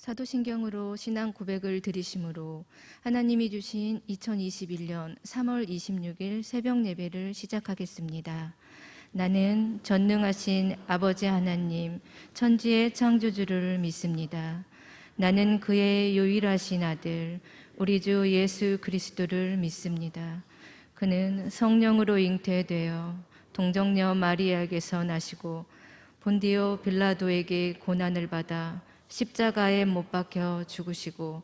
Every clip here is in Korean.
사도신경으로 신앙 고백을 드리심으로 하나님이 주신 2021년 3월 26일 새벽 예배를 시작하겠습니다. 나는 전능하신 아버지 하나님, 천지의 창조주를 믿습니다. 나는 그의 유일하신 아들, 우리 주 예수 그리스도를 믿습니다. 그는 성령으로 잉태되어 동정녀 마리아에게서 나시고 본디오 빌라도에게 고난을 받아 십자가에 못 박혀 죽으시고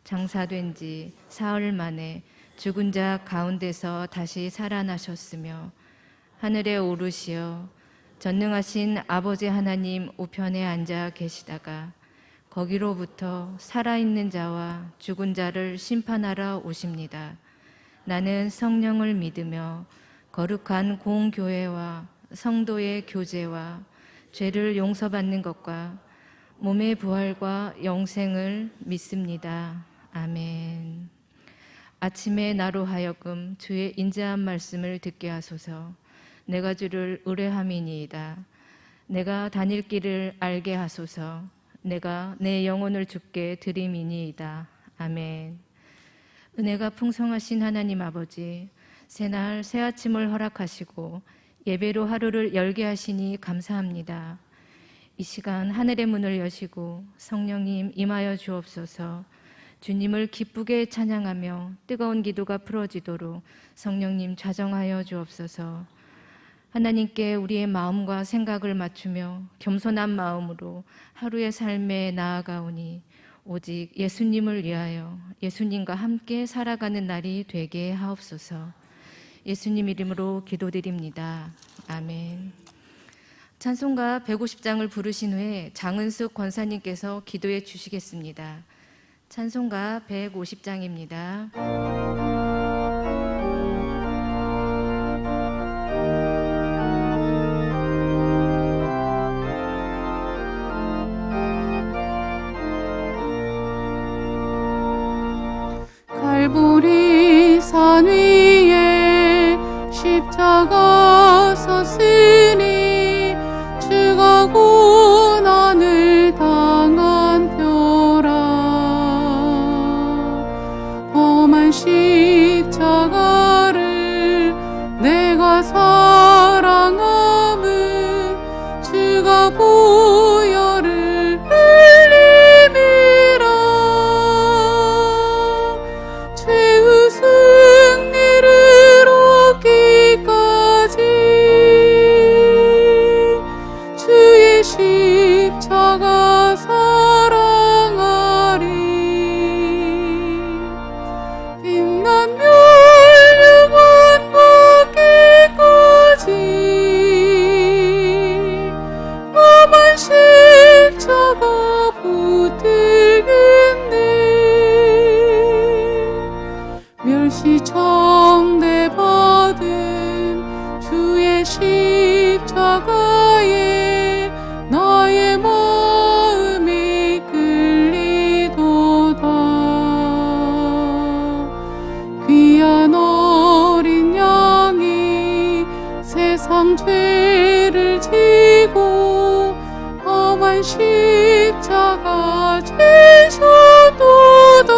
장사된 지 사흘 만에 죽은 자 가운데서 다시 살아나셨으며 하늘에 오르시어 전능하신 아버지 하나님 우편에 앉아 계시다가 거기로부터 살아있는 자와 죽은 자를 심판하러 오십니다. 나는 성령을 믿으며 거룩한 공교회와 성도의 교제와 죄를 용서받는 것과 몸의 부활과 영생을 믿습니다. 아멘. 아침에 나로 하여금 주의 인자한 말씀을 듣게 하소서. 내가 주를 의뢰함이니이다. 내가 다닐 길을 알게 하소서. 내가 내 영혼을 주께 드림이니이다. 아멘. 은혜가 풍성하신 하나님 아버지, 새날 새아침을 허락하시고 예배로 하루를 열게 하시니 감사합니다. 이 시간 하늘의 문을 여시고 성령님 임하여 주옵소서. 주님을 기쁘게 찬양하며 뜨거운 기도가 풀어지도록 성령님 좌정하여 주옵소서. 하나님께 우리의 마음과 생각을 맞추며 겸손한 마음으로 하루의 삶에 나아가오니 오직 예수님을 위하여 예수님과 함께 살아가는 날이 되게 하옵소서. 예수님 이름으로 기도드립니다. 아멘. 찬송가 150장을 부르신 후에 장은숙 권사님께서 기도해 주시겠습니다. 찬송가 150장입니다. 갈보리 산 위에 십자가 섰으니 주가 고난을 당한 표라. 험한 십자가를 내가 사랑함은 주가 보혈을 흘림이라. 죄의 승리를 얻기까지 주의 십자가 사랑하리. 빛난 멸류관 받기까지 험한 십자가 붙들겠네. 멸시청대 받은 주의 십자가에 나의 마음이 끌리도다. 귀한 어린 양이 세상 죄를 지고 험한 십자가 지셨도다.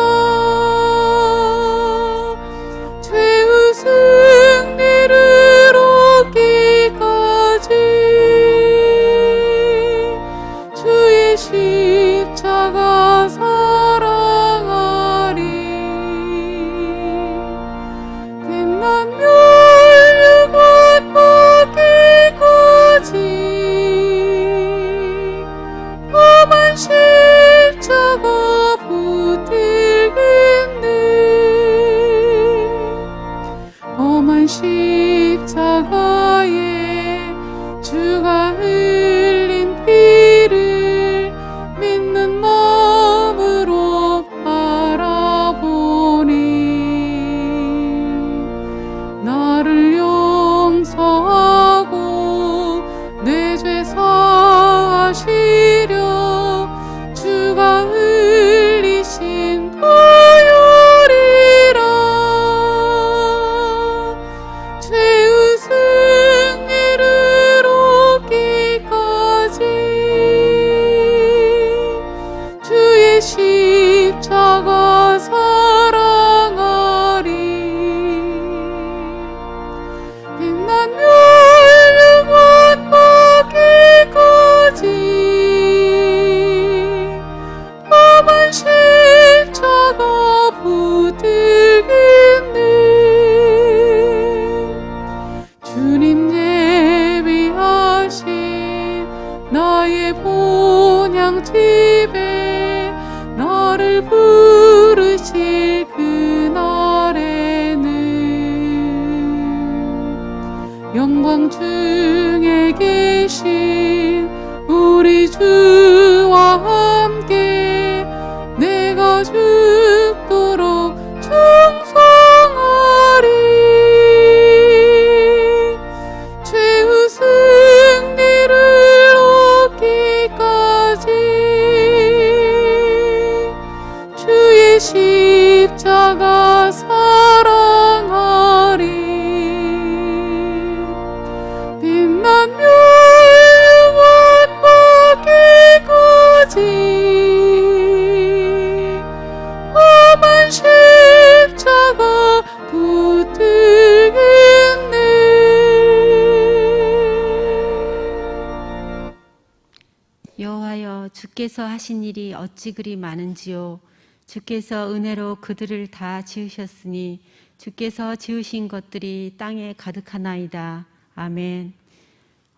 주께서 하신 일이 어찌 그리 많은지요. 주께서 은혜로 그들을 다 지으셨으니 주께서 지으신 것들이 땅에 가득하나이다. 아멘.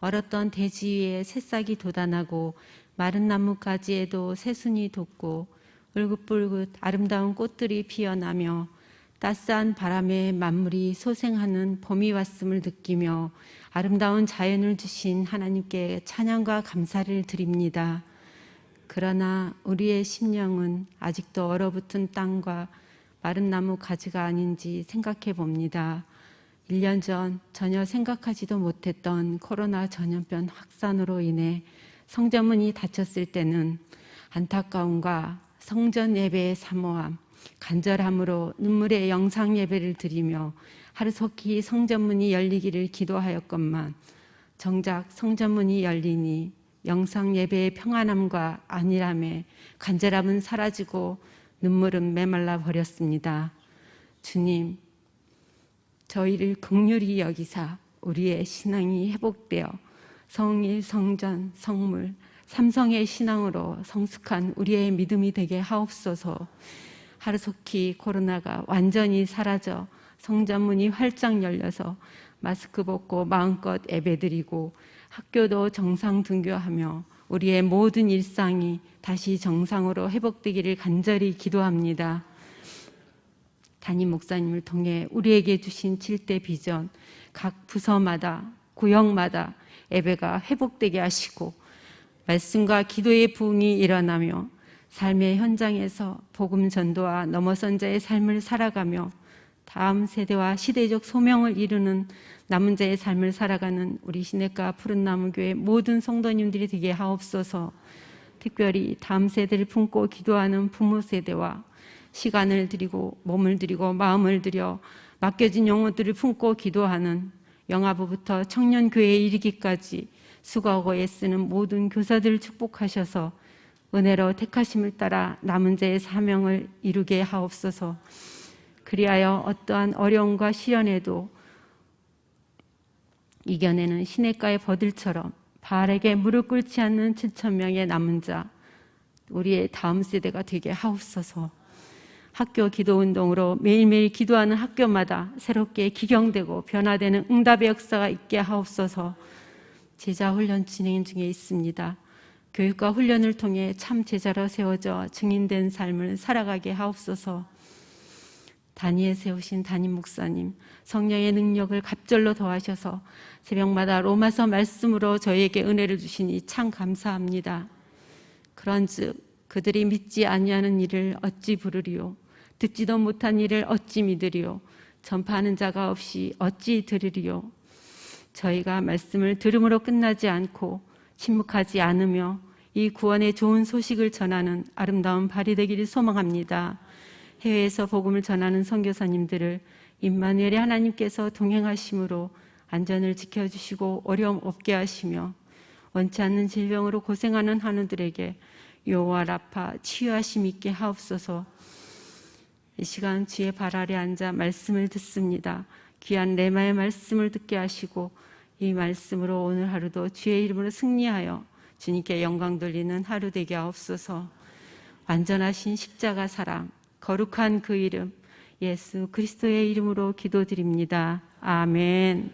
얼었던 대지 위에 새싹이 돋아나고 마른 나뭇가지에도 새순이 돋고 울긋불긋 아름다운 꽃들이 피어나며 따스한 바람에 만물이 소생하는 봄이 왔음을 느끼며 아름다운 자연을 주신 하나님께 찬양과 감사를 드립니다. 그러나 우리의 심령은 아직도 얼어붙은 땅과 마른 나무 가지가 아닌지 생각해 봅니다. 1년 전 전혀 생각하지도 못했던 코로나 전염병 확산으로 인해 성전문이 닫혔을 때는 안타까움과 성전 예배의 사모함, 간절함으로 눈물의 영상 예배를 드리며 하루속히 성전문이 열리기를 기도하였건만 정작 성전문이 열리니 영상 예배의 평안함과 안일함에 간절함은 사라지고 눈물은 메말라 버렸습니다. 주님, 저희를 긍휼히 여기사 우리의 신앙이 회복되어 성일, 성전, 성물, 삼성의 신앙으로 성숙한 우리의 믿음이 되게 하옵소서. 하루속히 코로나가 완전히 사라져 성전문이 활짝 열려서 마스크 벗고 마음껏 예배드리고 학교도 정상 등교하며 우리의 모든 일상이 다시 정상으로 회복되기를 간절히 기도합니다. 담임 목사님을 통해 우리에게 주신 7대 비전, 각 부서마다 구역마다 예배가 회복되게 하시고 말씀과 기도의 부흥이 일어나며 삶의 현장에서 복음 전도와 넘어선 자의 삶을 살아가며 다음 세대와 시대적 소명을 이루는 남은 자의 삶을 살아가는 우리 시냇가 푸른나무교회 모든 성도님들이 되게 하옵소서. 특별히 다음 세대를 품고 기도하는 부모 세대와 시간을 드리고 몸을 드리고 마음을 들여 맡겨진 영혼들을 품고 기도하는 영아부부터 청년교회에 이르기까지 수고하고 애쓰는 모든 교사들을 축복하셔서 은혜로 택하심을 따라 남은 자의 사명을 이루게 하옵소서. 그리하여 어떠한 어려움과 시련에도 이겨내는 시냇가의 버들처럼 바알에게 무릎 꿇지 않는 7,000명의 남은 자, 우리의 다음 세대가 되게 하옵소서. 학교 기도운동으로 매일매일 기도하는 학교마다 새롭게 기경되고 변화되는 응답의 역사가 있게 하옵소서. 제자 훈련 진행 중에 있습니다. 교육과 훈련을 통해 참 제자로 세워져 증인된 삶을 살아가게 하옵소서. 단위에 세우신 담임 목사님, 성령의 능력을 갑절로 더하셔서 새벽마다 로마서 말씀으로 저희에게 은혜를 주시니 참 감사합니다. 그런즉 그들이 믿지 아니하는 일을 어찌 부르리요? 듣지도 못한 일을 어찌 믿으리요? 전파하는 자가 없이 어찌 들으리요? 저희가 말씀을 들음으로 끝나지 않고 침묵하지 않으며 이 구원의 좋은 소식을 전하는 아름다운 발이 되기를 소망합니다. 해외에서 복음을 전하는 선교사님들을 임마누엘의 하나님께서 동행하심으로 안전을 지켜주시고 어려움 없게 하시며 원치 않는 질병으로 고생하는 한우들에게 여호와 라파 치유하심 있게 하옵소서. 이 시간 주의 발 아래 앉아 말씀을 듣습니다. 귀한 레마의 말씀을 듣게 하시고 이 말씀으로 오늘 하루도 주의 이름으로 승리하여 주님께 영광 돌리는 하루 되게 하옵소서. 완전하신 십자가 사랑, 거룩한 그 이름 예수 그리스도의 이름으로 기도드립니다. 아멘.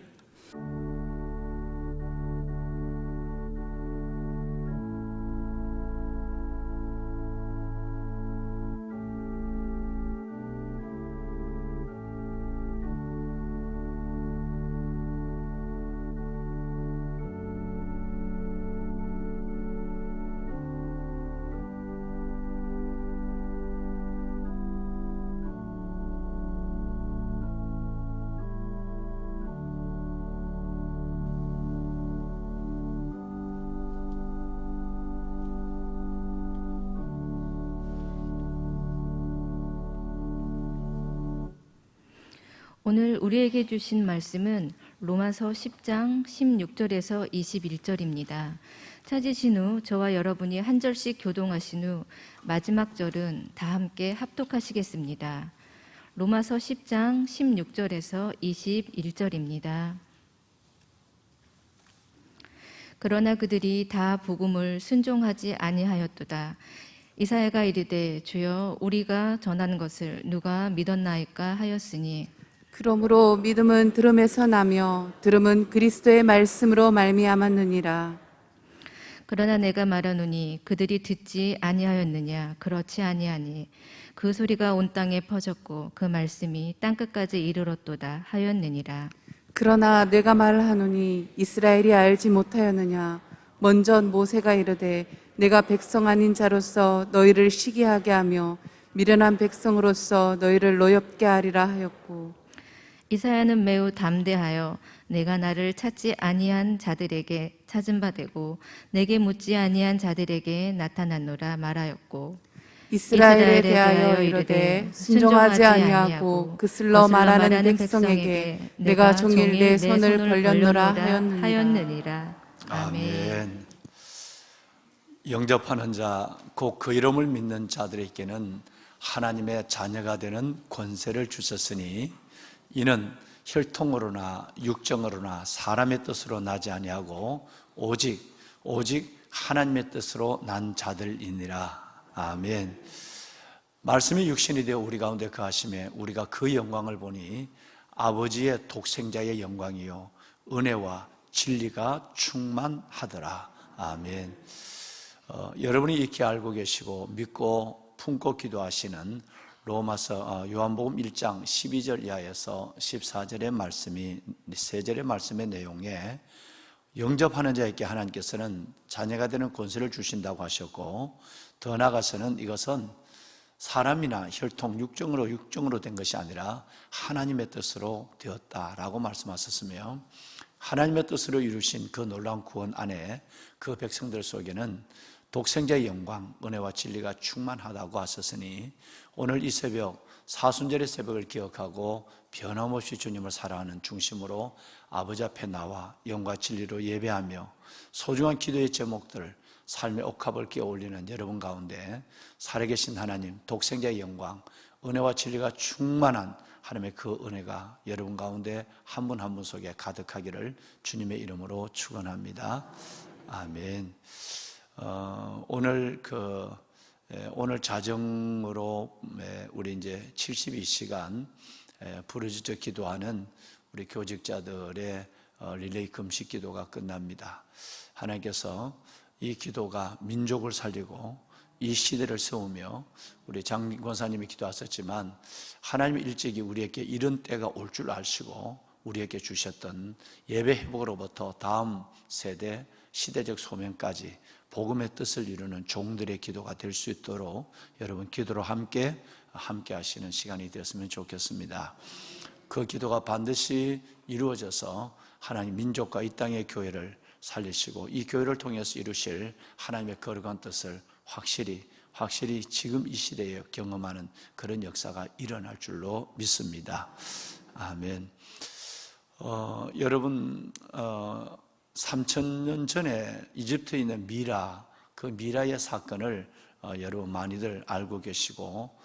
오늘 우리에게 주신 말씀은 로마서 10장 16절에서 21절입니다. 찾으신 후 저와 여러분이 한 절씩 교동하신 후 마지막 절은 다 함께 합독하시겠습니다. 로마서 10장 16절에서 21절입니다. 그러나 그들이 다 복음을 순종하지 아니하였도다. 이사야가 이르되 주여 우리가 전하는 것을 누가 믿었나이까 하였으니 그러므로 믿음은 들음에서 나며 들음은 그리스도의 말씀으로 말미암았느니라. 그러나 내가 말하노니 그들이 듣지 아니하였느냐 그렇지 아니하니 그 소리가 온 땅에 퍼졌고 그 말씀이 땅끝까지 이르렀도다 하였느니라. 그러나 내가 말하노니 이스라엘이 알지 못하였느냐. 먼저 모세가 이르되 내가 백성 아닌 자로서 너희를 시기하게 하며 미련한 백성으로서 너희를 노엽게 하리라 하였고, 이사야는 매우 담대하여 내가 나를 찾지 아니한 자들에게 찾은 바 되고 내게 묻지 아니한 자들에게 나타났노라 말하였고, 이스라엘에 대하여 이르되 순종하지 아니하고 그슬러 말하는 백성에게 내가 종일 내 손을 벌렸노라 하였느니라. 아멘. 영접하는 자, 곧 그 이름을 믿는 자들에게는 하나님의 자녀가 되는 권세를 주셨으니 이는 혈통으로나 육정으로나 사람의 뜻으로 나지 아니하고 오직 하나님의 뜻으로 난 자들이니라. 아멘. 말씀이 육신이 되어 우리 가운데 거하심에 우리가 그 영광을 보니 아버지의 독생자의 영광이요 은혜와 진리가 충만하더라. 아멘. 여러분이 익히 알고 계시고 믿고 품고 기도하시는 로마서 요한복음 1장 12절 이하에서 14절의 말씀이 세 절의 말씀의 내용에 영접하는 자에게 하나님께서는 자녀가 되는 권세를 주신다고 하셨고, 더 나아가서는 이것은 사람이나 혈통, 육정으로 된 것이 아니라 하나님의 뜻으로 되었다라고 말씀하셨으며, 하나님의 뜻으로 이루신 그 놀라운 구원 안에 그 백성들 속에는 독생자의 영광, 은혜와 진리가 충만하다고 하셨으니 오늘 이 새벽 사순절의 새벽을 기억하고 변함없이 주님을 사랑하는 중심으로 아버지 앞에 나와 영과 진리로 예배하며 소중한 기도의 제목들, 삶의 옥합을 끼워 올리는 여러분 가운데 살아계신 하나님, 독생자의 영광, 은혜와 진리가 충만한 하나님의 그 은혜가 여러분 가운데 한 분 한 분 속에 가득하기를 주님의 이름으로 축원합니다. 아멘. 오늘 자정으로 우리 이제 72시간 부르짖어 기도하는 우리 교직자들의 릴레이 금식 기도가 끝납니다. 하나님께서 이 기도가 민족을 살리고 이 시대를 세우며, 우리 장 권사님이 기도하셨지만 하나님이 일찍이 우리에게 이런 때가 올 줄 아시고 우리에게 주셨던 예배 회복으로부터 다음 세대 시대적 소명까지 복음의 뜻을 이루는 종들의 기도가 될 수 있도록 여러분 기도로 함께 하시는 시간이 되었으면 좋겠습니다. 그 기도가 반드시 이루어져서 하나님 민족과 이 땅의 교회를 살리시고 이 교회를 통해서 이루실 하나님의 거룩한 뜻을 확실히 지금 이 시대에 경험하는 그런 역사가 일어날 줄로 믿습니다. 아멘. 여러분 3000년 전에 이집트에 있는 미라, 그 미라의 사건을 여러분 많이들 알고 계시고,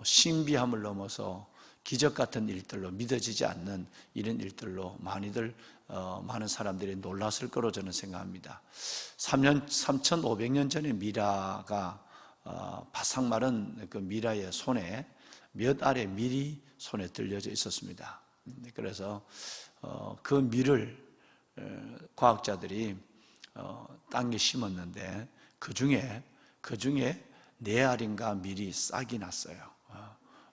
신비함을 넘어서 기적 같은 일들로 믿어지지 않는 이런 일들로 많은 사람들이 놀랐을 거로 저는 생각합니다. 3500년 전에 미라가 바싹 마른 그 미라의 손에 몇 알의 밀이 손에 들려져 있었습니다. 그래서 그 밀을 과학자들이 땅에 심었는데 그 중에 4알인가 밀이 싹이 났어요.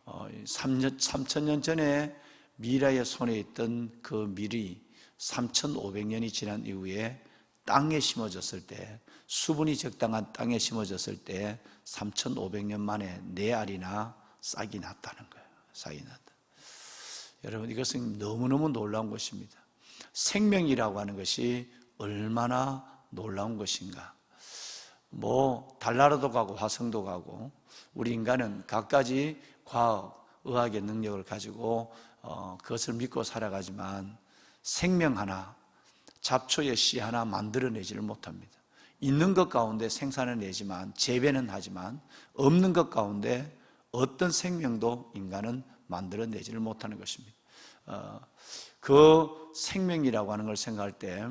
3000년 전에 미라의 손에 있던 그 밀이 3500년이 지난 이후에 땅에 심어졌을 때, 수분이 적당한 땅에 심어졌을 때 3500년 만에 4알이나 싹이 났다는 거예요. 싹이 났다. 여러분, 이것은 너무너무 놀라운 것입니다. 생명이라고 하는 것이 얼마나 놀라운 것인가. 달나라도 가고 화성도 가고, 우리 인간은 갖가지 과학, 의학의 능력을 가지고 그것을 믿고 살아가지만 생명 하나, 잡초의 씨 하나 만들어내지를 못합니다. 있는 것 가운데 생산해내지만, 재배는 하지만 없는 것 가운데 어떤 생명도 인간은 만들어내지를 못하는 것입니다. 그 생명이라고 하는 걸 생각할 때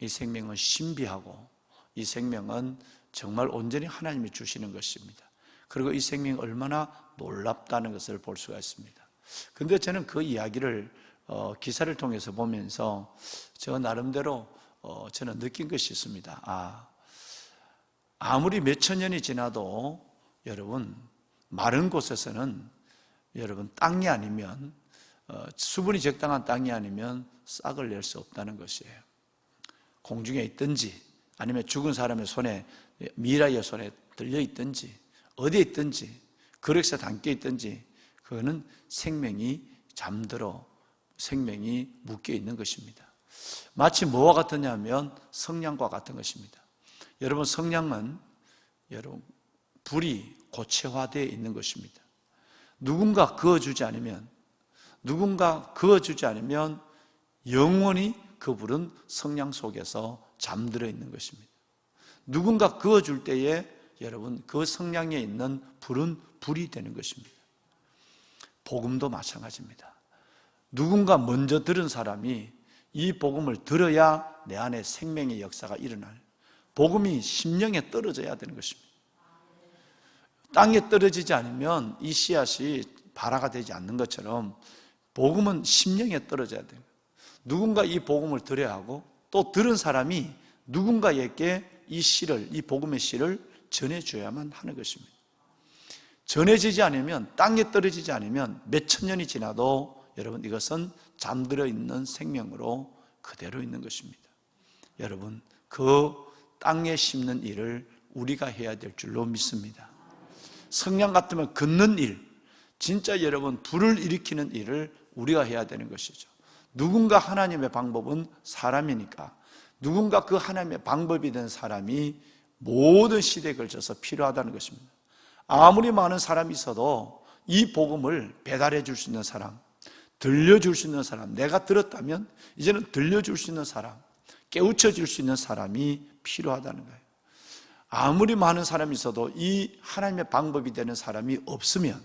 이 생명은 신비하고 이 생명은 정말 온전히 하나님이 주시는 것입니다. 그리고 이 생명이 얼마나 놀랍다는 것을 볼 수가 있습니다. 그런데 저는 그 이야기를 기사를 통해서 보면서 저 나름대로 저는 느낀 것이 있습니다. 아무리 몇천 년이 지나도 여러분 마른 곳에서는 여러분 땅이 아니면 수분이 적당한 땅이 아니면 싹을 낼 수 없다는 것이에요. 공중에 있든지 아니면 죽은 사람의 손에 미라의 손에 들려 있든지 어디에 있든지 그릇에 담겨 있든지 그거는 생명이 잠들어 생명이 묶여 있는 것입니다. 마치 뭐와 같으냐면 성냥과 같은 것입니다. 여러분 성냥은 여러분 불이 고체화되어 있는 것입니다. 누군가 그어주지 않으면 영원히 그 불은 성냥 속에서 잠들어 있는 것입니다. 누군가 그어줄 때에 여러분 그 성냥에 있는 불은 불이 되는 것입니다. 복음도 마찬가지입니다. 누군가 먼저 들은 사람이 이 복음을 들어야 내 안에 생명의 역사가 일어날, 복음이 심령에 떨어져야 되는 것입니다. 땅에 떨어지지 않으면 이 씨앗이 발화가 되지 않는 것처럼 복음은 심령에 떨어져야 돼요. 누군가 이 복음을 들어야 하고 또 들은 사람이 누군가에게 이 복음의 씨를 전해줘야만 하는 것입니다. 전해지지 않으면, 땅에 떨어지지 않으면 몇천 년이 지나도 여러분 이것은 잠들어 있는 생명으로 그대로 있는 것입니다. 여러분 그 땅에 심는 일을 우리가 해야 될 줄로 믿습니다. 성냥 같으면 긋는 일, 진짜 여러분 불을 일으키는 일을 우리가 해야 되는 것이죠. 누군가 하나님의 방법은 사람이니까 누군가 그 하나님의 방법이 된 사람이 모든 시대에 걸쳐서 필요하다는 것입니다. 아무리 많은 사람이 있어도 이 복음을 배달해 줄 수 있는 사람, 들려줄 수 있는 사람, 내가 들었다면 이제는 들려줄 수 있는 사람, 깨우쳐 줄 수 있는 사람이 필요하다는 거예요. 아무리 많은 사람이 있어도 이 하나님의 방법이 되는 사람이 없으면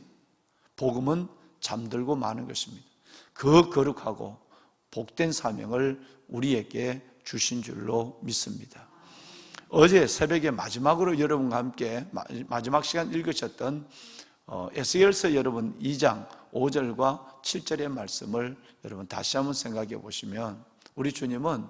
복음은 잠들고 마는 것입니다. 그 거룩하고 복된 사명을 우리에게 주신 줄로 믿습니다. 어제 새벽에 마지막으로 여러분과 함께 마지막 시간 읽으셨던 에스겔서 여러분 2장 5절과 7절의 말씀을 여러분 다시 한번 생각해 보시면 우리 주님은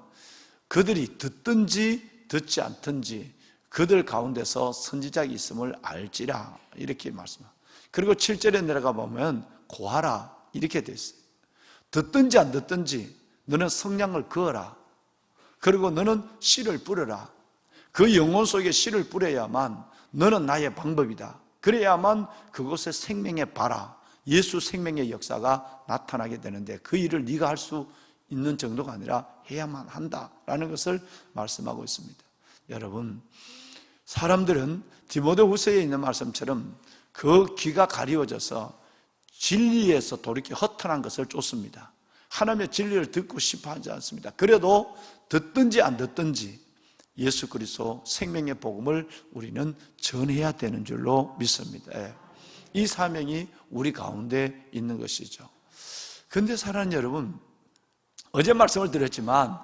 그들이 듣든지 듣지 않든지 그들 가운데서 선지자가 있음을 알지라 이렇게 말씀합니다. 그리고 7절에 내려가 보면 고하라 이렇게 되어 있어요. 듣든지 안 듣든지 너는 성냥을 그어라. 그리고 너는 씨를 뿌려라. 그 영혼 속에 씨를 뿌려야만 너는 나의 방법이다. 그래야만 그곳에 생명의 발화, 예수 생명의 역사가 나타나게 되는데 그 일을 네가 할 수 있는 정도가 아니라 해야만 한다라는 것을 말씀하고 있습니다. 여러분, 사람들은 디모데후서에 있는 말씀처럼 그 귀가 가리워져서 진리에서 돌이켜 허탄한 것을 쫓습니다. 하나님의 진리를 듣고 싶어 하지 않습니다. 그래도 듣든지 안 듣든지 예수 그리스도 생명의 복음을 우리는 전해야 되는 줄로 믿습니다. 이 사명이 우리 가운데 있는 것이죠. 그런데 사랑하는 여러분, 어제 말씀을 드렸지만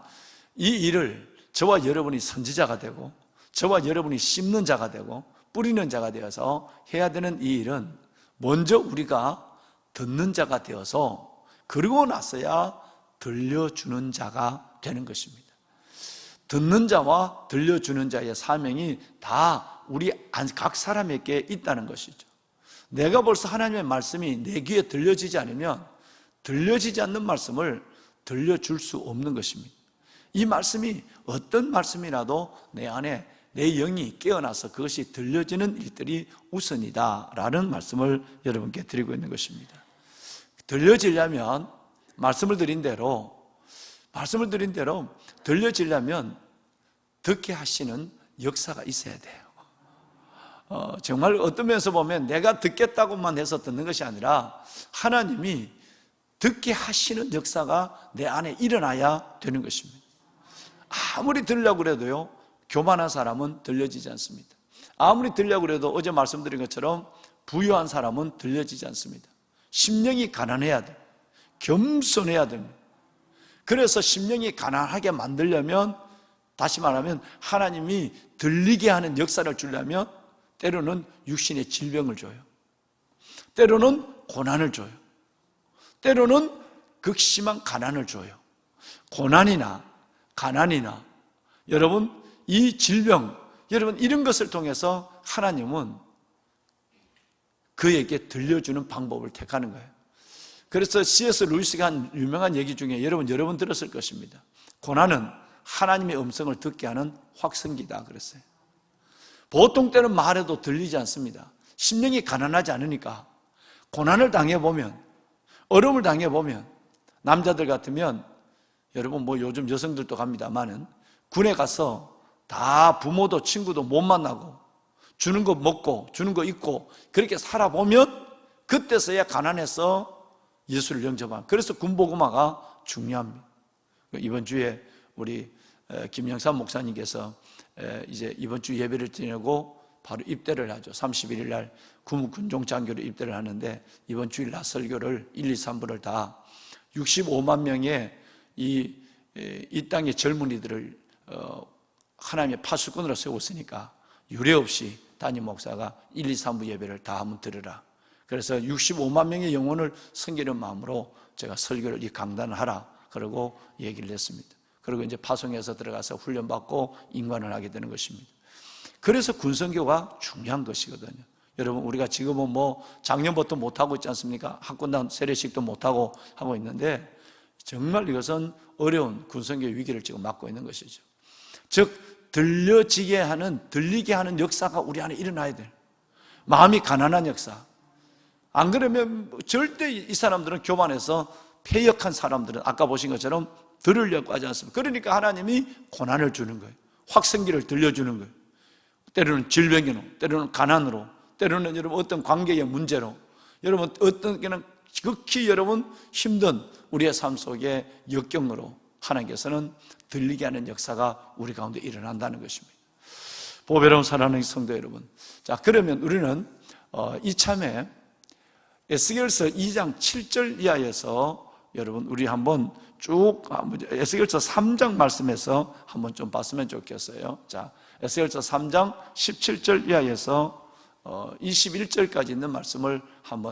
이 일을 저와 여러분이 선지자가 되고 저와 여러분이 심는 자가 되고 뿌리는 자가 되어서 해야 되는 이 일은 먼저 우리가 듣는 자가 되어서 그러고 나서야 들려주는 자가 되는 것입니다. 듣는 자와 들려주는 자의 사명이 다 우리 각 사람에게 있다는 것이죠. 내가 벌써 하나님의 말씀이 내 귀에 들려지지 않으면 들려지지 않는 말씀을 들려줄 수 없는 것입니다. 이 말씀이 어떤 말씀이라도 내 안에 내 영이 깨어나서 그것이 들려지는 일들이 우선이다라는 말씀을 여러분께 드리고 있는 것입니다. 들려지려면 말씀을 드린 대로 들려지려면 듣게 하시는 역사가 있어야 돼요. 정말 어떤 면에서 보면 내가 듣겠다고만 해서 듣는 것이 아니라 하나님이 듣게 하시는 역사가 내 안에 일어나야 되는 것입니다. 아무리 들으려고 해도요, 교만한 사람은 들려지지 않습니다. 아무리 들으려고 해도 어제 말씀드린 것처럼 부유한 사람은 들려지지 않습니다. 심령이 가난해야 돼요. 겸손해야 됩니다. 그래서 심령이 가난하게 만들려면 다시 말하면 하나님이 들리게 하는 역사를 주려면 때로는 육신의 질병을 줘요. 때로는 고난을 줘요. 때로는 극심한 가난을 줘요. 고난이나 가난이나 여러분 이 질병, 여러분 이런 것을 통해서 하나님은 그에게 들려주는 방법을 택하는 거예요. 그래서 C.S. 루이스가 한 유명한 얘기 중에 여러분 들었을 것입니다. 고난은 하나님의 음성을 듣게 하는 확성기다 그랬어요. 보통 때는 말해도 들리지 않습니다. 심령이 가난하지 않으니까 고난을 당해보면, 어려움을 당해보면, 남자들 같으면 여러분 뭐 요즘 여성들도 갑니다만은 군에 가서 다 부모도 친구도 못 만나고 주는 거 먹고 주는 거 입고 그렇게 살아보면 그때서야 가난해서 예수를 영접한. 그래서 군복음화가 중요합니다. 이번 주에 우리 김영삼 목사님께서 이제 이번 주 예배를 드리고 바로 입대를 하죠. 31일 날 군종장교로 입대를 하는데 이번 주일 날 설교를 1, 2, 3부를 다 65만 명의 이 땅의 젊은이들을 하나님의 파수꾼으로 세웠으니까 유례 없이 담임 목사가 1, 2, 3부 예배를 다 한번 들으라. 그래서 65만 명의 영혼을 섬기는 마음으로 제가 설교를 이 강단을 하라 그러고 얘기를 했습니다. 그리고 이제 파송에서 들어가서 훈련받고 인관을 하게 되는 것입니다. 그래서 군선교가 중요한 것이거든요. 여러분 우리가 지금은 뭐 작년부터 못하고 있지 않습니까? 학군단 세례식도 못하고 하고 있는데 정말 이것은 어려운 군선교 위기를 지금 맞고 있는 것이죠. 즉 들리게 하는 역사가 우리 안에 일어나야 돼요. 마음이 가난한 역사. 안 그러면 절대 이 사람들은 교만해서 패역한 사람들은 아까 보신 것처럼 들으려고 하지 않습니다. 그러니까 하나님이 고난을 주는 거예요. 확성기를 들려주는 거예요. 때로는 질병으로, 때로는 가난으로, 때로는 여러분 어떤 관계의 문제로, 여러분 어떤 게는 극히 여러분 힘든 우리의 삶 속의 역경으로 하나님께서는 들리게 하는 역사가 우리 가운데 일어난다는 것입니다. 보배로운 사랑하는 성도 여러분, 자 그러면 우리는 이참에 에스겔서 2장 7절 이하에서 여러분 우리 한번 쭉 에스겔서 3장 말씀에서 한번 좀 봤으면 좋겠어요. 자 에스겔서 3장 17절 이하에서 21절까지 있는 말씀을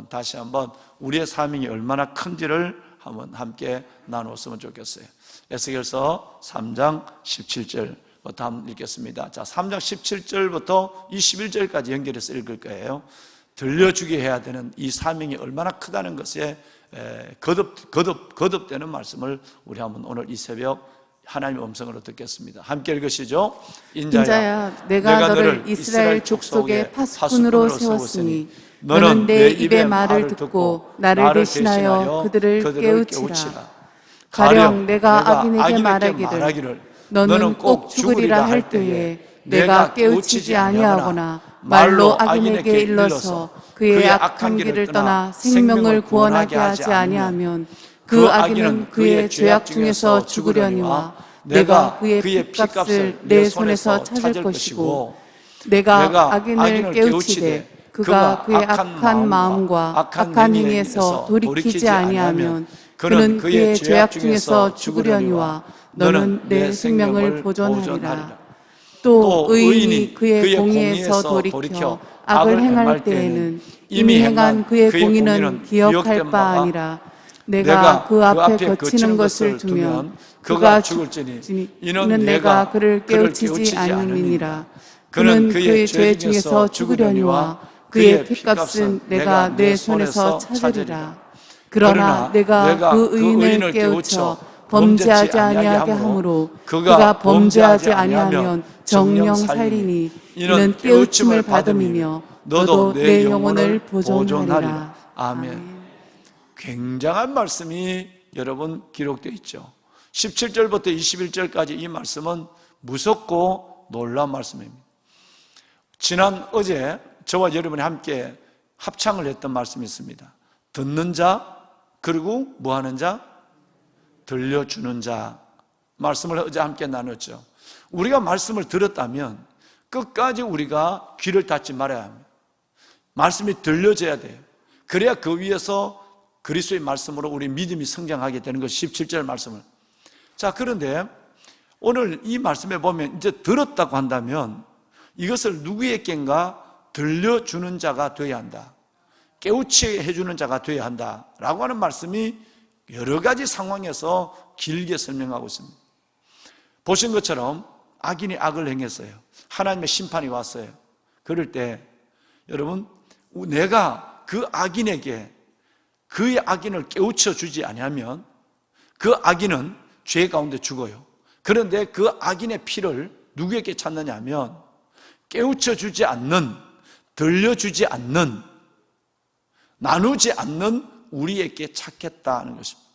다시 한번 우리의 사명이 얼마나 큰지를 한번 함께 나누었으면 좋겠어요. 에스겔서 3장 17절부터 한번 읽겠습니다. 자 3장 17절부터 21절까지 연결해서 읽을 거예요. 들려주게 해야 되는 이 사명이 얼마나 크다는 것에 거듭되는 말씀을 우리 한번 오늘 이 새벽 하나님의 음성으로 듣겠습니다. 함께 읽으시죠. 인자야 내가 너를 이스라엘 족속의 파수꾼으로 세웠으니 너는 내 입의 말을 듣고 나를 대신하여 그들을 깨우치라. 가령 내가 악인에게 말하기를 너는 꼭 죽으리라 할 때에 내가 깨우치지 아니하거나 말로 악인에게 일러서 그의 악한 길을 떠나 생명을 구원하게 하지 아니하면 그 악인은 그의 죄악 중에서 죽으려니와 내가 그의 핏값을 내 손에서 찾을 것이고 내가 악인을 깨우치되 그가 그의 악한 마음과 악한 행위에서 돌이키지 아니하면 그는 그의 죄악 중에서 죽으려니와 너는 내 생명을 보존하리라. 또 의인이 그의 공의에서 돌이켜 악을 행할 때에는 이미 행한 그의 공의는 기억할 바 아니라 내가 그 앞에 거치는 것을 두면 그가 죽을지니 이는 내가 그를 깨우치지 않음이니라. 그는 그의 죄 중에서 죽으려니와 그의 핏값은 내가 내 손에서 찾으리라. 그러나 내가 그 의인을 깨우쳐 범죄하지 아니하게 하므로 그가 범죄하지 아니하면 정령 살리니 이는 깨우침을 받음이며 너도 내 영혼을 보존하리라. 아멘. 굉장한 말씀이 여러분 기록되어 있죠. 17절부터 21절까지 이 말씀은 무섭고 놀라운 말씀입니다. 어제 저와 여러분이 함께 합창을 했던 말씀이 있습니다. 듣는 자, 그리고 뭐 하는 자? 들려주는 자. 말씀을 어제 함께 나눴죠. 우리가 말씀을 들었다면 끝까지 우리가 귀를 닫지 말아야 합니다. 말씀이 들려져야 돼요. 그래야 그 위에서 그리스도의 말씀으로 우리 믿음이 성장하게 되는 것이 17절 말씀을. 자, 그런데 오늘 이 말씀에 보면 이제 들었다고 한다면 이것을 누구에겐가 들려주는 자가 되어야 한다, 깨우치게 해주는 자가 되어야 한다라고 하는 말씀이 여러 가지 상황에서 길게 설명하고 있습니다. 보신 것처럼 악인이 악을 행했어요. 하나님의 심판이 왔어요. 그럴 때 여러분, 내가 그 악인에게 그의 악인을 깨우쳐 주지 아니하면 그 악인은 죄 가운데 죽어요. 그런데 그 악인의 피를 누구에게 찾느냐 하면 깨우쳐 주지 않는, 들려주지 않는, 나누지 않는 우리에게 찾겠다는 것입니다.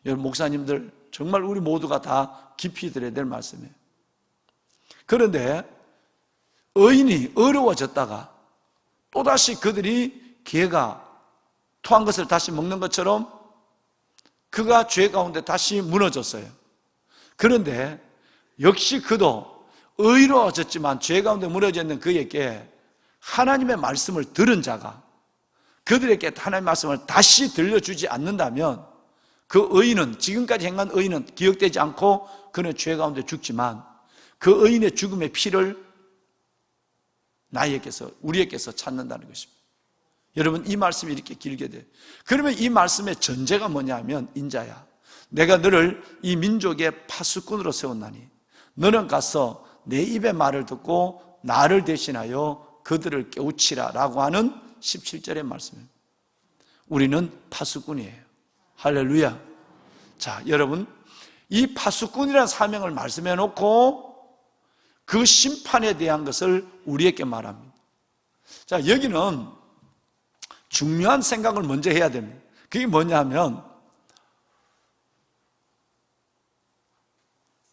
여러분, 목사님들 정말 우리 모두가 다 깊이 들어야 될 말씀이에요. 그런데 의인이 어려워졌다가 또다시 그들이 개가 토한 것을 다시 먹는 것처럼 그가 죄 가운데 다시 무너졌어요. 그런데 역시 그도 의로워졌지만 죄 가운데 무너져 있는 그에게 하나님의 말씀을 들은 자가 그들에게 하나님의 말씀을 다시 들려주지 않는다면 그 의인은, 지금까지 행한 의인은 기억되지 않고 그는 죄 가운데 죽지만 그 의인의 죽음의 피를 나에게서, 우리에게서 찾는다는 것입니다. 여러분, 이 말씀이 이렇게 길게 돼요. 그러면 이 말씀의 전제가 뭐냐면, 인자야, 내가 너를 이 민족의 파수꾼으로 세웠나니 너는 가서 내 입의 말을 듣고 나를 대신하여 그들을 깨우치라 라고 하는 17절의 말씀입니다. 우리는 파수꾼이에요. 할렐루야. 자, 여러분, 이 파수꾼이라는 사명을 말씀해 놓고 그 심판에 대한 것을 우리에게 말합니다. 자, 여기는 중요한 생각을 먼저 해야 됩니다. 그게 뭐냐면,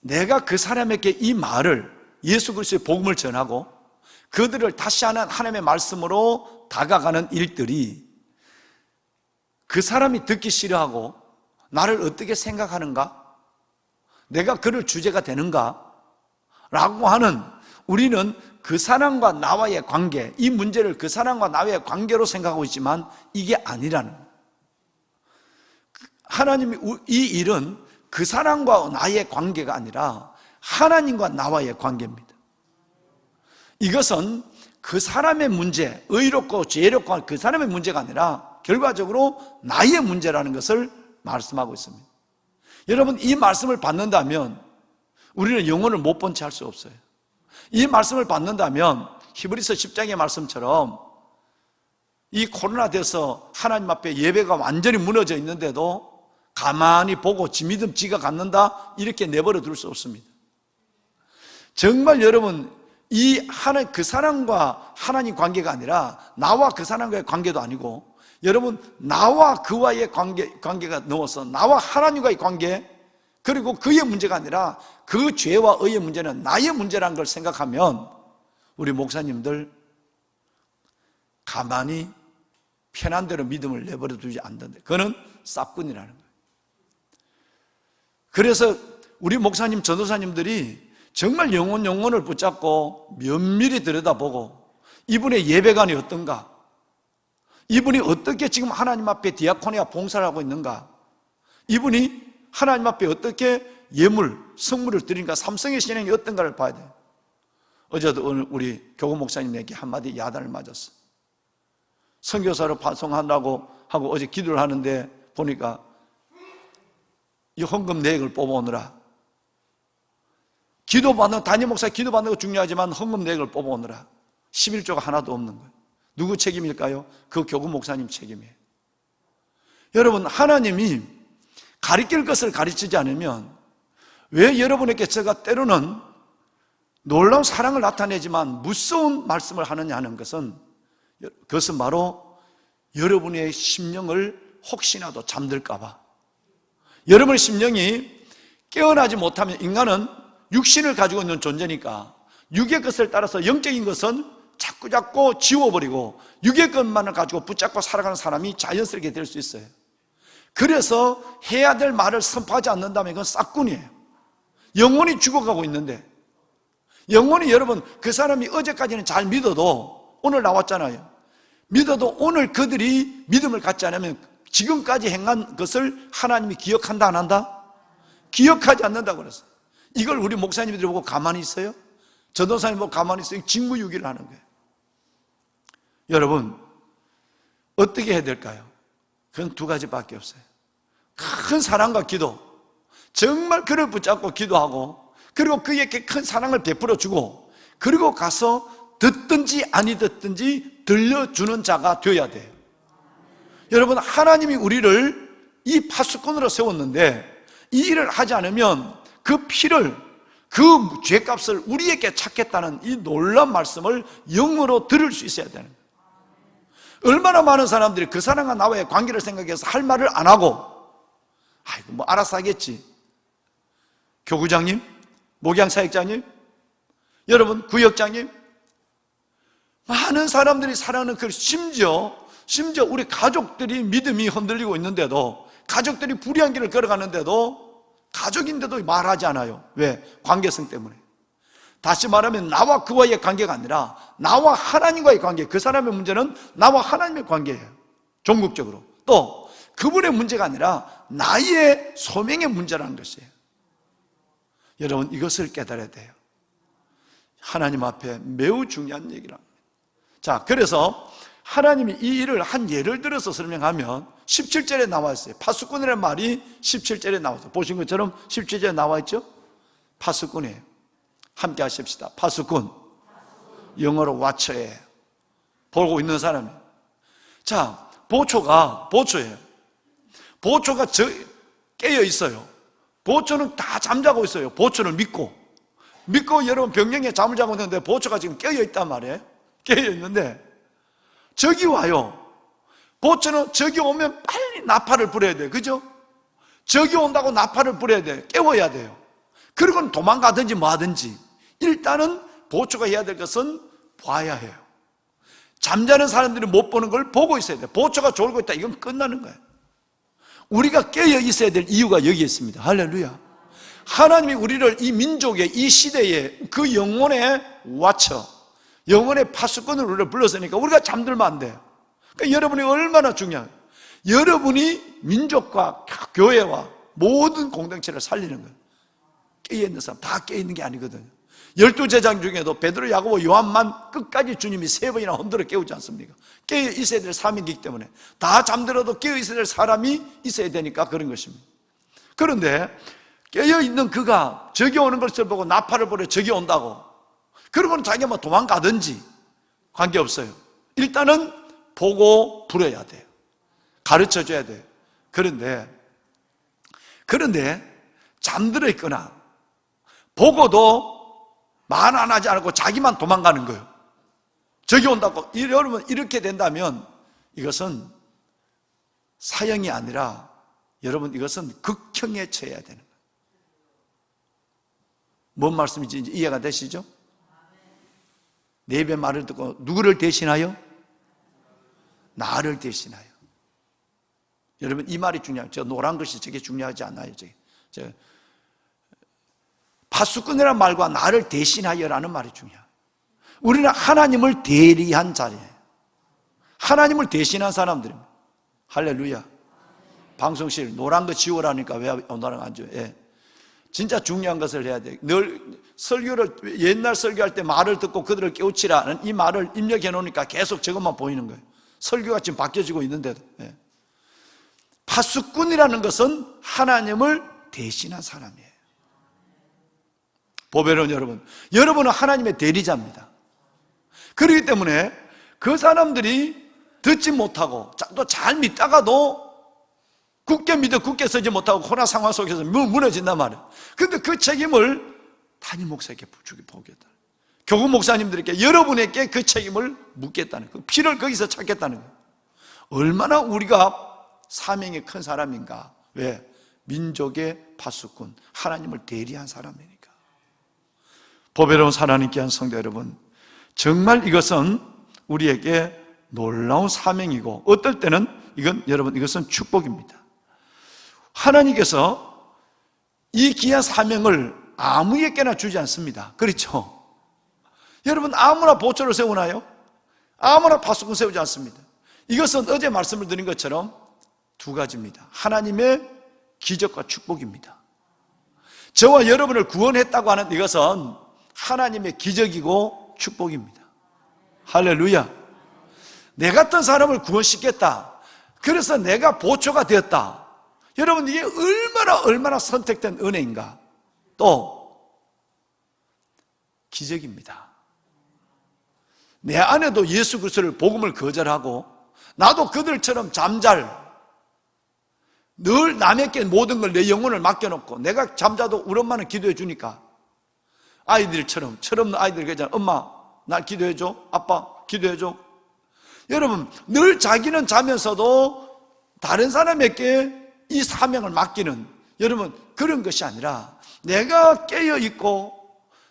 내가 그 사람에게 이 말을, 예수 그리스도의 복음을 전하고 그들을 다시 하나님의 말씀으로 다가가는 일들이 그 사람이 듣기 싫어하고 나를 어떻게 생각하는가? 내가 그럴 주제가 되는가? 라고 하는, 우리는 그 사람과 나와의 관계, 이 문제를 그 사람과 나와의 관계로 생각하고 있지만 이게 아니라는, 하나님이, 이 일은 그 사람과 나의 관계가 아니라 하나님과 나와의 관계입니다. 이것은 그 사람의 문제, 의롭고 죄롭고 그 사람의 문제가 아니라 결과적으로 나의 문제라는 것을 말씀하고 있습니다. 여러분, 이 말씀을 받는다면 우리는 영혼을 못 본 채 할 수 없어요. 이 말씀을 받는다면 히브리서 10장의 말씀처럼 이 코로나 돼서 하나님 앞에 예배가 완전히 무너져 있는데도 가만히 보고 지 믿음 지가 갖는다 이렇게 내버려 둘 수 없습니다. 정말 여러분, 그 사람과 하나님 관계가 아니라 나와 그 사람과의 관계도 아니고, 여러분, 나와 그와의 관계가 넘어서 나와 하나님과의 관계, 그리고 그의 문제가 아니라 그 죄와 의의 문제는 나의 문제라는 걸 생각하면 우리 목사님들 가만히 편한 대로 믿음을 내버려 두지 않는데, 그거는 쌉꾼이라는 거예요. 그래서 우리 목사님, 전도사님들이 정말 영혼을 붙잡고 면밀히 들여다보고 이분의 예배관이 어떤가, 이분이 어떻게 지금 하나님 앞에 디아코니아 봉사를 하고 있는가, 이분이 하나님 앞에 어떻게 예물, 성물을 드리는가, 삼성의 신앙이 어떤가를 봐야 돼요. 어제도 오늘 우리 교구 목사님에게 한마디 야단을 맞았어. 선교사로 파송한다고 하고 어제 기도를 하는데 보니까 이 헌금 내역을 뽑아오느라, 담임 목사 기도받는 거 중요하지만 헌금 내역을 뽑아오느라 11조가 하나도 없는 거예요. 누구 책임일까요? 그 교구 목사님 책임이에요. 여러분, 하나님이 가르칠 것을 가르치지 않으면 왜 여러분에게 제가 때로는 놀라운 사랑을 나타내지만 무서운 말씀을 하느냐 하는 것은, 그것은 바로 여러분의 심령을 혹시나도 잠들까 봐. 여러분의 심령이 깨어나지 못하면, 인간은 육신을 가지고 있는 존재니까 육의 것을 따라서 영적인 것은 자꾸 지워버리고 육의 것만을 가지고 붙잡고 살아가는 사람이 자연스럽게 될 수 있어요. 그래서 해야 될 말을 선포하지 않는다면 이건 싹군이에요. 영혼이 죽어가고 있는데, 영혼이, 여러분, 그 사람이 어제까지는 잘 믿어도, 오늘 나왔잖아요, 믿어도 오늘 그들이 믿음을 갖지 않으면 지금까지 행한 것을 하나님이 기억한다 안 한다? 기억하지 않는다고 그랬어요. 이걸 우리 목사님들이 보고 가만히 있어요? 전도사님 보고 가만히 있어요? 직무유기를 하는 거예요. 여러분, 어떻게 해야 될까요? 그건 두 가지밖에 없어요. 큰 사랑과 기도, 정말 그를 붙잡고 기도하고, 그리고 그에게 큰 사랑을 베풀어 주고, 그리고 가서 듣든지 아니 듣든지 들려주는 자가 되어야 돼요. 여러분, 하나님이 우리를 이 파수꾼으로 세웠는데 이 일을 하지 않으면 그 피를, 그 죄값을 우리에게 찾겠다는 이 놀라운 말씀을 영으로 들을 수 있어야 되는 거예요. 얼마나 많은 사람들이 그 사람과 나와의 관계를 생각해서 할 말을 안 하고, 아이고 뭐 알아서 하겠지. 교구장님, 목양사역자님, 여러분 구역장님, 많은 사람들이 살아가는 그 심지어 우리 가족들이 믿음이 흔들리고 있는데도, 가족들이 불의한 길을 걸어가는데도 가족인데도 말하지 않아요. 왜? 관계성 때문에. 다시 말하면 나와 그와의 관계가 아니라 나와 하나님과의 관계, 그 사람의 문제는 나와 하나님의 관계예요. 종국적으로. 또 그분의 문제가 아니라 나의 소명의 문제라는 것이에요. 여러분, 이것을 깨달아야 돼요. 하나님 앞에 매우 중요한 얘기를 합니다. 자, 그래서 하나님이 이 일을 한 예를 들어서 설명하면 17절에 나와 있어요. 파수꾼이라는 말이 17절에 나와서 보신 것처럼 17절에 나와 있죠? 파수꾼이에요. 함께 하십시다. 파수꾼. 영어로 watcher예요. 보고 있는 사람이에요. 자, 보초예요. 보초가 깨어 있어요. 보초는 다 잠자고 있어요. 보초를 믿고 여러분 병영에 잠을 자고 있는데 보초가 지금 깨어 있단 말이에요. 깨어 있는데 적이 와요. 보초는 적이 오면 빨리 나팔을 불어야 돼요. 그죠? 적이 온다고 나팔을 불어야 돼요. 깨워야 돼요. 그리고는 도망가든지 뭐 하든지 일단은 보초가 해야 될 것은 봐야 해요. 잠자는 사람들이 못 보는 걸 보고 있어야 돼요. 보초가 졸고 있다, 이건 끝나는 거예요. 우리가 깨어 있어야 될 이유가 여기 있습니다. 할렐루야. 하나님이 우리를 이 민족의, 이 시대의 그 영혼의 와처, 영혼의 파수꾼을 우리를 불렀으니까 우리가 잠들면 안 돼요. 그러니까 여러분이 얼마나 중요해요. 여러분이 민족과 교회와 모든 공동체를 살리는 거예요. 깨어있는 사람 다 깨어있는 게 아니거든요. 12제자 중에도 베드로, 야고보, 요한만 끝까지 주님이 3번이나 흔들어 깨우지 않습니까? 깨어 있어야 될 사람이기 때문에 다 잠들어도 깨어 있어야 될 사람이 있어야 되니까 그런 것입니다. 그런데 깨어 있는 그가 적이 오는 것을 보고 나팔을 불어 적이 온다고, 그러고는 자기가 뭐 도망가든지 관계없어요. 일단은 보고 불어야 돼요. 가르쳐 줘야 돼요. 그런데 잠들어 있거나 보고도 말 안 하지 않고 자기만 도망가는 거예요. 적이 온다고. 여러분, 이렇게 된다면 이것은 사형이 아니라 여러분, 이것은 극형에 처해야 되는 거예요. 뭔 말씀인지 이제 이해가 되시죠? 내 입의 말을 듣고 누구를 대신하여? 나를 대신하여. 여러분, 이 말이 중요해요. 저 노란 것이 저게 중요하지 않아요. 파수꾼이라는 말과 나를 대신하여라는 말이 중요해요. 우리는 하나님을 대리한 자리예요. 하나님을 대신한 사람들입니다. 할렐루야. 방송실 노란 거 지우라니까 왜 노란 안 지워? 예. 진짜 중요한 것을 해야 돼요. 늘 설교를, 옛날 설교할 때 말을 듣고 그들을 깨우치라는 이 말을 입력해 놓으니까 계속 저것만 보이는 거예요. 설교가 지금 바뀌어지고 있는데도. 예. 파수꾼이라는 것은 하나님을 대신한 사람이에요. 보배로운 여러분은 하나님의 대리자입니다. 그렇기 때문에 그 사람들이 듣지 못하고 또 잘 믿다가도 굳게 믿어 굳게 서지 못하고 코로나 상황 속에서 무너진단 말이에요. 그런데 그 책임을 담임 목사에게 보겠다. 교구 목사님들에게, 여러분에게 그 책임을 묻겠다는 거예요. 피를 거기서 찾겠다는 거예요. 얼마나 우리가 사명이 큰 사람인가. 왜? 민족의 파수꾼, 하나님을 대리한 사람이니까. 보배로운 하나님께 한 성도 여러분, 정말 이것은 우리에게 놀라운 사명이고, 어떨 때는 이것은 축복입니다. 하나님께서 이 귀한 사명을 아무에게나 주지 않습니다. 그렇죠? 여러분, 아무나 보초를 세우나요? 아무나 파수꾼 세우지 않습니다. 이것은 어제 말씀을 드린 것처럼 두 가지입니다. 하나님의 기적과 축복입니다. 저와 여러분을 구원했다고 하는 이것은 하나님의 기적이고 축복입니다. 할렐루야. 내 같은 사람을 구원시켰다. 그래서 내가 보초가 되었다. 여러분, 이게 얼마나 선택된 은혜인가. 또 기적입니다. 내 안에도 예수 그리스도를 복음을 거절하고 나도 그들처럼 늘 남에게 모든 걸 내 영혼을 맡겨놓고 내가 잠자도 우리 엄마는 기도해 주니까 아이들처럼 철없는 아이들 그러잖아. 엄마 날 기도해 줘. 아빠 기도해 줘. 여러분, 늘 자기는 자면서도 다른 사람에게 이 사명을 맡기는, 여러분, 그런 것이 아니라 내가 깨어 있고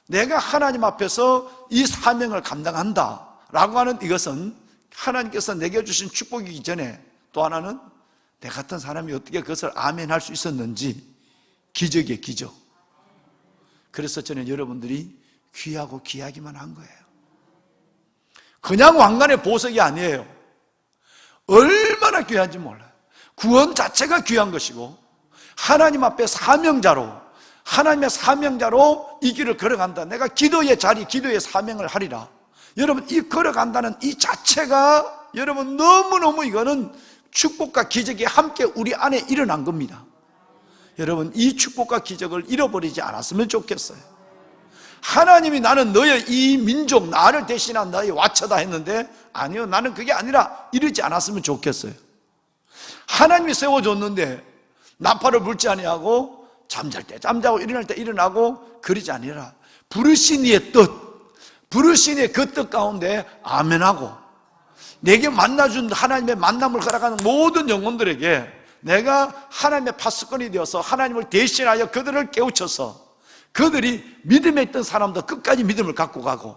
내가 하나님 앞에서 이 사명을 감당한다 라고 하는 이것은 하나님께서 내게 주신 축복이기 전에, 또 하나는 내 같은 사람이 어떻게 그것을 아멘 할 수 있었는지, 기적이에요, 기적. 그래서 저는 여러분들이 귀하고 귀하기만 한 거예요. 그냥 왕관의 보석이 아니에요. 얼마나 귀한지 몰라요. 구원 자체가 귀한 것이고, 하나님 앞에 하나님의 사명자로 이 길을 걸어간다. 내가 기도의 자리, 기도의 사명을 하리라. 여러분, 이 걸어간다는 이 자체가 여러분 너무너무 이거는 축복과 기적이 함께 우리 안에 일어난 겁니다. 여러분, 이 축복과 기적을 잃어버리지 않았으면 좋겠어요. 하나님이 나는 너의 이 민족, 나를 대신한 너의 와처다 했는데, 아니요, 나는 그게 아니라 이러지 않았으면 좋겠어요. 하나님이 세워줬는데 나팔을 불지 아니하고 잠잘 때 잠자고 일어날 때 일어나고 그러지 아니라 부르신 이의 뜻, 부르신 이의 그 뜻 가운데 아멘하고, 내게 만나준 하나님의 만남을 걸어가는 모든 영혼들에게 내가 하나님의 파수꾼이 되어서 하나님을 대신하여 그들을 깨우쳐서 그들이 믿음에 있던 사람도 끝까지 믿음을 갖고 가고,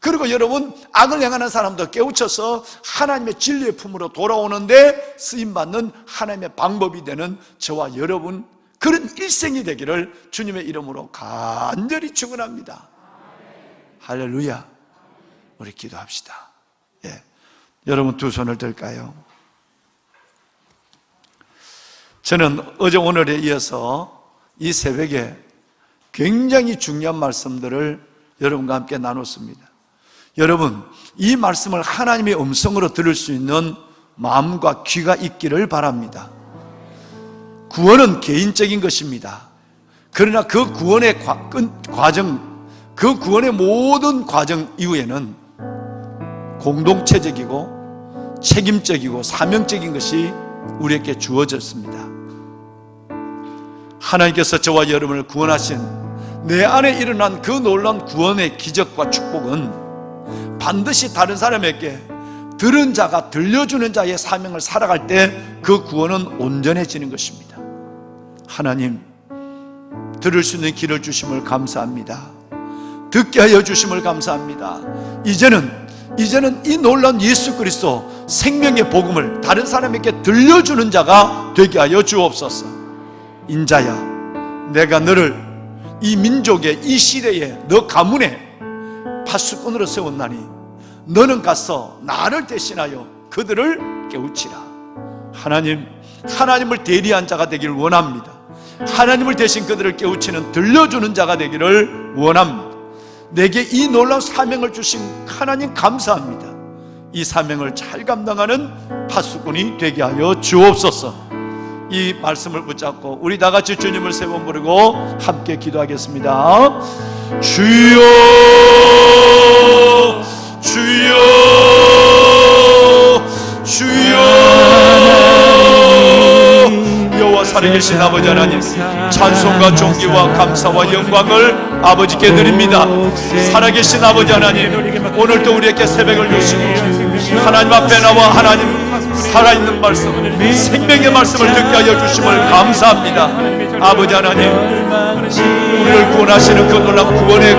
그리고 여러분, 악을 행하는 사람도 깨우쳐서 하나님의 진리의 품으로 돌아오는데 쓰임받는 하나님의 방법이 되는 저와 여러분, 그런 일생이 되기를 주님의 이름으로 간절히 축원합니다. 할렐루야. 우리 기도합시다. 예. 여러분, 두 손을 들까요? 저는 어제 오늘에 이어서 이 새벽에 굉장히 중요한 말씀들을 여러분과 함께 나눴습니다. 여러분, 이 말씀을 하나님의 음성으로 들을 수 있는 마음과 귀가 있기를 바랍니다. 구원은 개인적인 것입니다. 그러나 그 구원의 과정, 그 구원의 모든 과정 이후에는 공동체적이고 책임적이고 사명적인 것이 우리에게 주어졌습니다. 하나님께서 저와 여러분을 구원하신 내 안에 일어난 그 놀라운 구원의 기적과 축복은 반드시 다른 사람에게 들은 자가 들려주는 자의 사명을 살아갈 때 그 구원은 온전해지는 것입니다. 하나님, 들을 수 있는 길을 주심을 감사합니다. 듣게 하여 주심을 감사합니다. 이제는 이 놀라운 예수 그리스도 생명의 복음을 다른 사람에게 들려주는 자가 되게 하여 주옵소서. 인자야, 내가 너를 이 민족의 이 시대에 너 가문에 파수꾼으로 세웠나니 너는 가서 나를 대신하여 그들을 깨우치라. 하나님을 대리한 자가 되기를 원합니다. 하나님을 대신 그들을 깨우치는 들려주는 자가 되기를 원합니다. 내게 이 놀라운 사명을 주신 하나님 감사합니다. 이 사명을 잘 감당하는 파수꾼이 되게 하여 주옵소서. 이 말씀을 붙잡고 우리 다 같이 주님을 세 번 부르고 함께 기도하겠습니다. 주여, 주여, 주여. 여호와 살아계신 아버지 하나님, 찬송과 존귀와 감사와 영광을 아버지께 드립니다. 살아계신 아버지 하나님, 오늘도 우리에게 새벽을 주시고 하나님 앞에 나와 하나님 살아있는 말씀, 생명의 말씀을 듣게 하여 주심을 감사합니다. 아버지 하나님, 우리를 구원하시는 그 놀라운 구원의